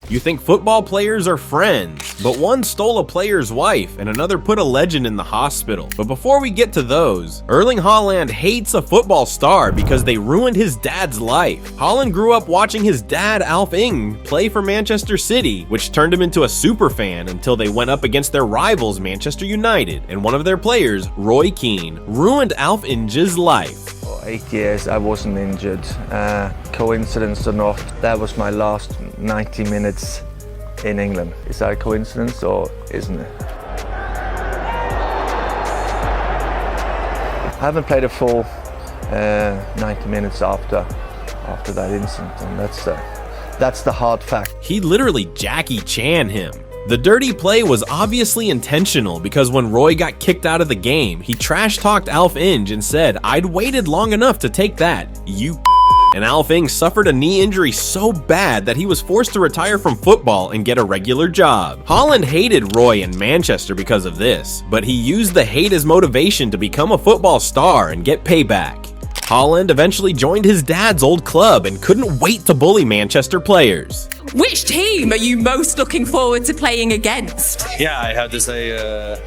You think football players are friends, but one stole a player's wife and another put a legend in the hospital. But before we get to those, Erling Haaland hates a football star because they ruined his dad's life. Haaland grew up watching his dad Alf Ing play for Manchester City, which turned him into a super fan until they went up against their rivals Manchester United, and one of their players, Roy Keane, ruined Alf Ing's life. For 8 years I wasn't injured. Coincidence or not, that was my last 90 minutes in England. Is that a coincidence or isn't it? I haven't played a full 90 minutes after that incident, and that's the hard fact. He literally Jackie Chan him. The dirty play was obviously intentional because when Roy got kicked out of the game, he trash-talked Alf Ing and said, "I'd waited long enough to take that, you." And Alf Ing suffered a knee injury so bad that he was forced to retire from football and get a regular job. Haaland hated Roy in Manchester because of this, but he used the hate as motivation to become a football star and get payback. Haaland eventually joined his dad's old club and couldn't wait to bully Manchester players. Which team are you most looking forward to playing against? Yeah, I have to say,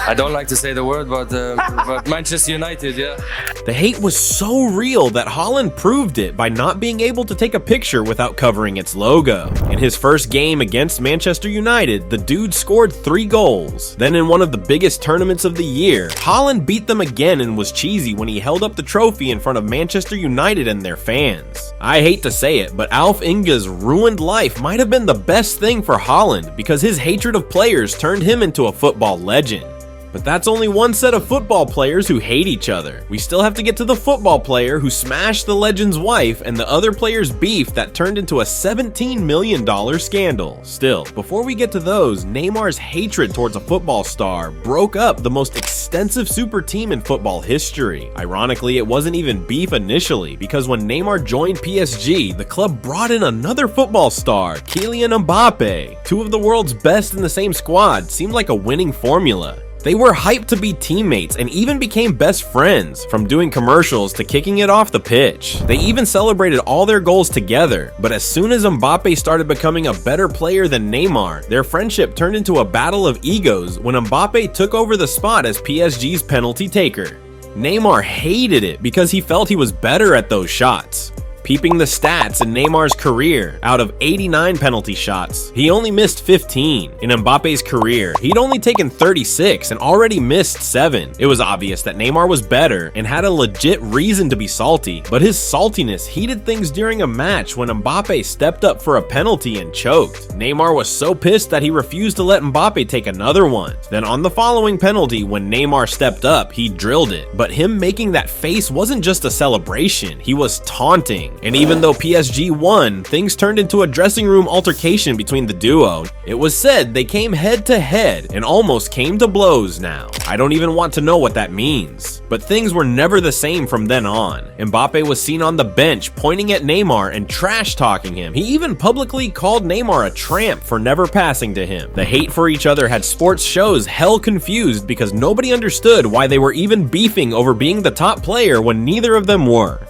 I don't like to say the word, but Manchester United, yeah. The hate was so real that Haaland proved it by not being able to take a picture without covering its logo. In his first game against Manchester United, the dude scored 3 goals. Then in one of the biggest tournaments of the year, Haaland beat them again and was cheesy when he held up the trophy in front of Manchester United and their fans. I hate to say it, but Alf Ing's ruined life might have been the best thing for Haaland because his hatred of players turned him into a football legend. But that's only one set of football players who hate each other. We still have to get to the football player who smashed the legend's wife and the other player's beef that turned into a $17 million scandal. Still, before we get to those, Neymar's hatred towards a football star broke up the most extensive super team in football history. Ironically, it wasn't even beef initially, because when Neymar joined PSG, the club brought in another football star, Kylian Mbappe. Two of the world's best in the same squad seemed like a winning formula. They were hyped to be teammates and even became best friends, from doing commercials to kicking it off the pitch. They even celebrated all their goals together, but as soon as Mbappe started becoming a better player than Neymar, their friendship turned into a battle of egos when Mbappe took over the spot as PSG's penalty taker. Neymar hated it because he felt he was better at those shots. Peeping the stats in Neymar's career, out of 89 penalty shots, he only missed 15. In Mbappe's career, he'd only taken 36 and already missed 7. It was obvious that Neymar was better and had a legit reason to be salty, but his saltiness heated things during a match when Mbappe stepped up for a penalty and choked. Neymar was so pissed that he refused to let Mbappe take another one. Then on the following penalty, when Neymar stepped up, he drilled it. But him making that face wasn't just a celebration, he was taunting. And even though PSG won, things turned into a dressing room altercation between the duo. It was said they came head to head and almost came to blows now. I don't even want to know what that means. But things were never the same from then on. Mbappe was seen on the bench pointing at Neymar and trash talking him. He even publicly called Neymar a tramp for never passing to him. The hate for each other had sports shows hell confused because nobody understood why they were even beefing over being the top player when neither of them were.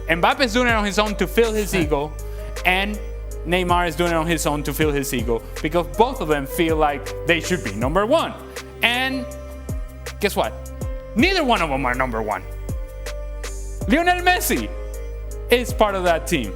Mbappe is doing it on his own to fill his ego, and Neymar is doing it on his own to fill his ego, because both of them feel like they should be number one. And guess what? Neither one of them are number one. Lionel Messi is part of that team.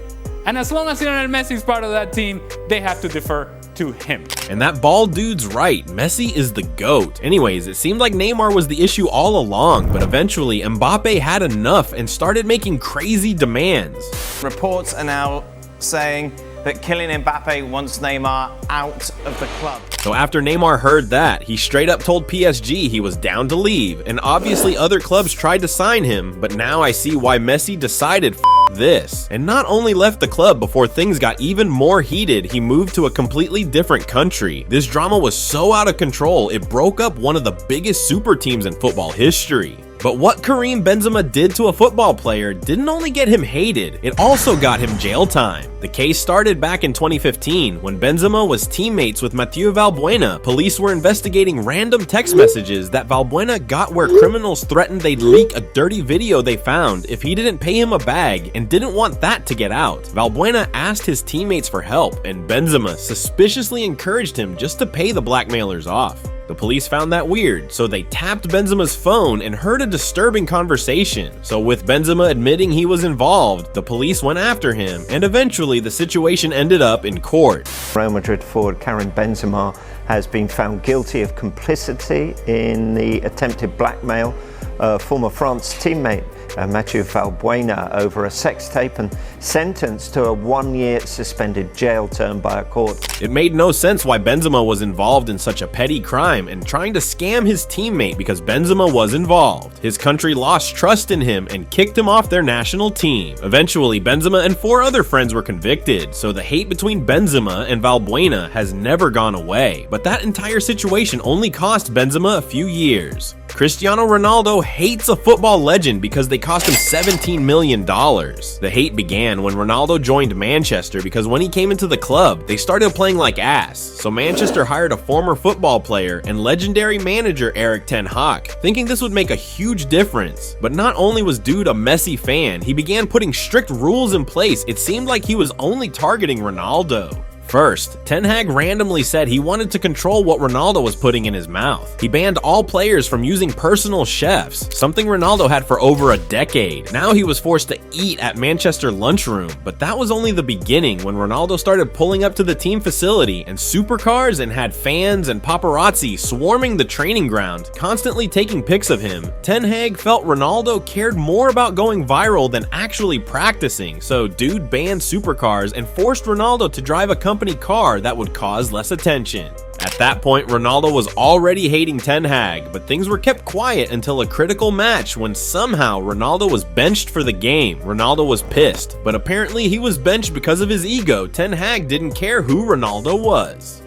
And as long as Lionel Messi is part of that team, they have to defer to him. And that bald dude's right, Messi is the GOAT. Anyways, it seemed like Neymar was the issue all along, but eventually Mbappe had enough and started making crazy demands. Reports are now saying that Kylian Mbappe wants Neymar out of the club. So after Neymar heard that, he straight up told PSG he was down to leave, and obviously other clubs tried to sign him, but now I see why Messi decided this, and not only left the club before things got even more heated, he moved to a completely different country. This drama was so out of control, it broke up one of the biggest super teams in football history. But what Karim Benzema did to a football player didn't only get him hated, it also got him jail time. The case started back in 2015 when Benzema was teammates with Mathieu Valbuena. Police were investigating random text messages that Valbuena got where criminals threatened they'd leak a dirty video they found if he didn't pay him a bag and didn't want that to get out. Valbuena asked his teammates for help, and Benzema suspiciously encouraged him just to pay the blackmailers off. The police found that weird, so they tapped Benzema's phone and heard a disturbing conversation. So with Benzema admitting he was involved, the police went after him, and eventually the situation ended up in court. Real Madrid forward Karim Benzema has been found guilty of complicity in the attempted blackmail of former France teammate Mathieu Valbuena over a sex tape and sentenced to a 1-year suspended jail term by a court. It made no sense why Benzema was involved in such a petty crime and trying to scam his teammate because Benzema was involved. His country lost trust in him and kicked him off their national team. Eventually, Benzema and 4 other friends were convicted, so the hate between Benzema and Valbuena has never gone away. But that entire situation only cost Benzema a few years. Cristiano Ronaldo hates a football legend because they cost him $17 million. The hate began when Ronaldo joined Manchester because when he came into the club, they started playing like ass. So Manchester hired a former football player and legendary manager Erik ten Hag, thinking this would make a huge difference. But not only was dude a Messi fan, he began putting strict rules in place. It seemed like he was only targeting Ronaldo. First, Ten Hag randomly said he wanted to control what Ronaldo was putting in his mouth. He banned all players from using personal chefs, something Ronaldo had for over a decade. Now he was forced to eat at Manchester lunchroom, but that was only the beginning when Ronaldo started pulling up to the team facility and supercars and had fans and paparazzi swarming the training ground, constantly taking pics of him. Ten Hag felt Ronaldo cared more about going viral than actually practicing, so dude banned supercars and forced Ronaldo to drive a company car that would cause less attention. At that point, Ronaldo was already hating Ten Hag, but things were kept quiet until a critical match when somehow Ronaldo was benched for the game. Ronaldo was pissed, but apparently he was benched because of his ego. Ten Hag didn't care who Ronaldo was.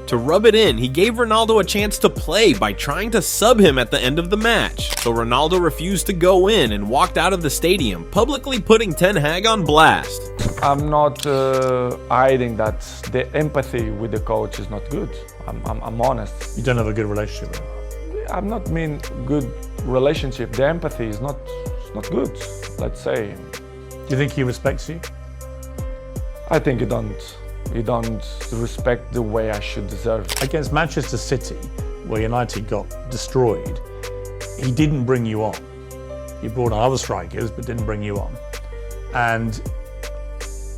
To rub it in, he gave Ronaldo a chance to play by trying to sub him at the end of the match. So Ronaldo refused to go in and walked out of the stadium, publicly putting Ten Hag on blast. I'm not hiding that the empathy with the coach is not good. I'm honest. You don't have a good relationship with him? I'm not mean good relationship. The empathy is not good, let's say. Do you think he respects you? I think he don't respect the way I should deserve. Against Manchester City, where United got destroyed, he didn't bring you on. He brought on other strikers, but didn't bring you on. And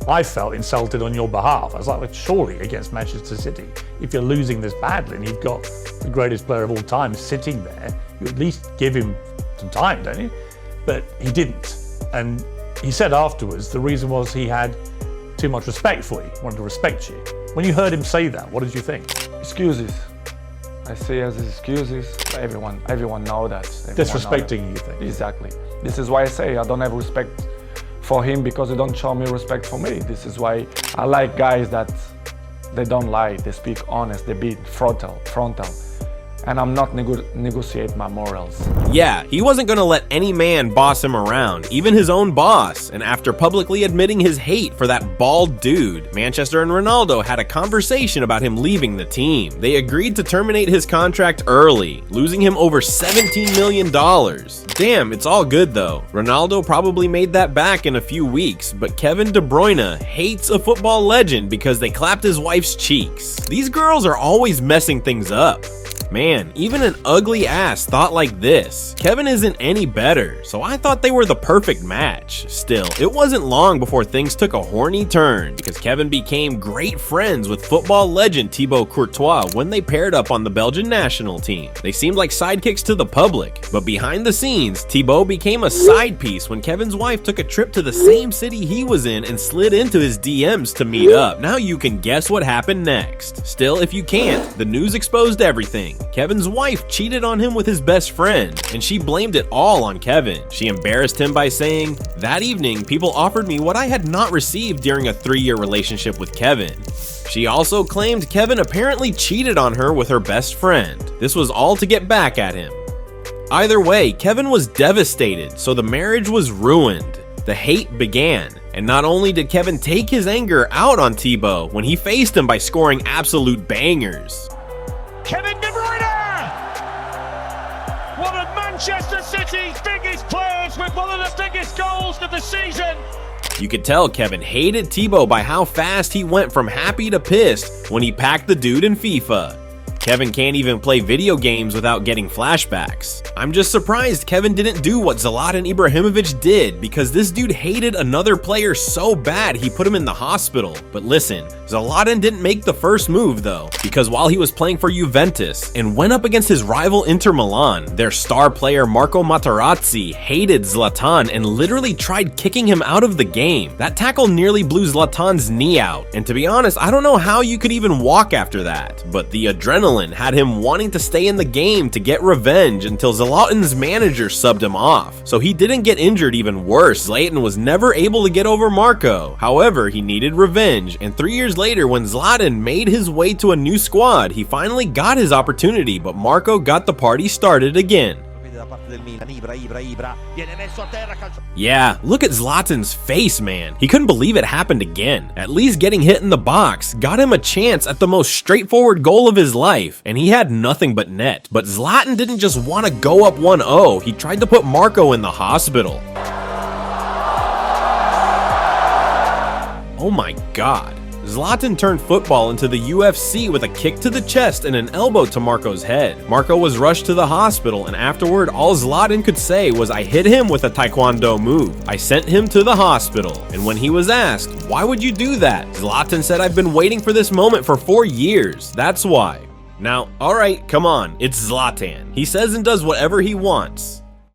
I felt insulted on your behalf. I was like, well, surely against Manchester City, if you're losing this badly and you've got the greatest player of all time sitting there, you at least give him some time, don't you? But he didn't. And he said afterwards, the reason was he had too much respect for you, wanted to respect you. When you heard him say that, what did you think? Excuses. I say as excuses. Everyone know that. Disrespecting you think? Exactly. This is why I say I don't have respect for him because he don't show me respect for me. This is why I like guys that they don't lie, they speak honest, they be frontal. And I'm not negotiate my morals. Yeah, he wasn't gonna let any man boss him around, even his own boss. And after publicly admitting his hate for that bald dude, Manchester and Ronaldo had a conversation about him leaving the team. They agreed to terminate his contract early, losing him over $17 million. Damn, it's all good though. Ronaldo probably made that back in a few weeks, but Kevin De Bruyne hates a football legend because they clapped his wife's cheeks. These girls are always messing things up. Man, even an ugly ass thought like this. Kevin isn't any better, so I thought they were the perfect match. Still, it wasn't long before things took a horny turn because Kevin became great friends with football legend Thibaut Courtois when they paired up on the Belgian national team. They seemed like sidekicks to the public, but behind the scenes, Thibaut became a side piece when Kevin's wife took a trip to the same city he was in and slid into his DMs to meet up. Now you can guess what happened next. Still, if you can't, the news exposed everything. Kevin's wife cheated on him with his best friend, and she blamed it all on Kevin. She embarrassed him by saying, "That evening, people offered me what I had not received during a 3-year relationship with Kevin." She also claimed Kevin apparently cheated on her with her best friend. This was all to get back at him. Either way, Kevin was devastated, so the marriage was ruined. The hate began, and not only did Kevin take his anger out on Thibaut when he faced him by scoring absolute bangers. Kevin De Bruyne! One of Manchester City's biggest players with one of the biggest goals of the season. You could tell Kevin hated Thibaut by how fast he went from happy to pissed when he packed the dude in FIFA. Kevin can't even play video games without getting flashbacks. I'm just surprised Kevin didn't do what Zlatan Ibrahimovic did, because this dude hated another player so bad he put him in the hospital. But listen, Zlatan didn't make the first move though, because while he was playing for Juventus and went up against his rival Inter Milan, their star player Marco Materazzi hated Zlatan and literally tried kicking him out of the game. That tackle nearly blew Zlatan's knee out, and to be honest, I don't know how you could even walk after that, but the adrenaline had him wanting to stay in the game to get revenge until Zlatan's manager subbed him off. So he didn't get injured. Even worse, Zlatan was never able to get over Marco. However, he needed revenge, and 3 years later when Zlatan made his way to a new squad, he finally got his opportunity, but Marco got the party started again. Yeah, look at Zlatan's face, man. He couldn't believe it happened again. At least getting hit in the box got him a chance at the most straightforward goal of his life, and he had nothing but net. But Zlatan didn't just want to go up 1-0, he tried to put Marco in the hospital. Oh my god. Zlatan turned football into the UFC with a kick to the chest and an elbow to Marco's head. Marco was rushed to the hospital, and afterward all Zlatan could say was, "I hit him with a taekwondo move. I sent him to the hospital." And when he was asked, "Why would you do that?" Zlatan said, "I've been waiting for this moment for 4 years. That's why." Now, alright, come on, it's Zlatan. He says and does whatever he wants.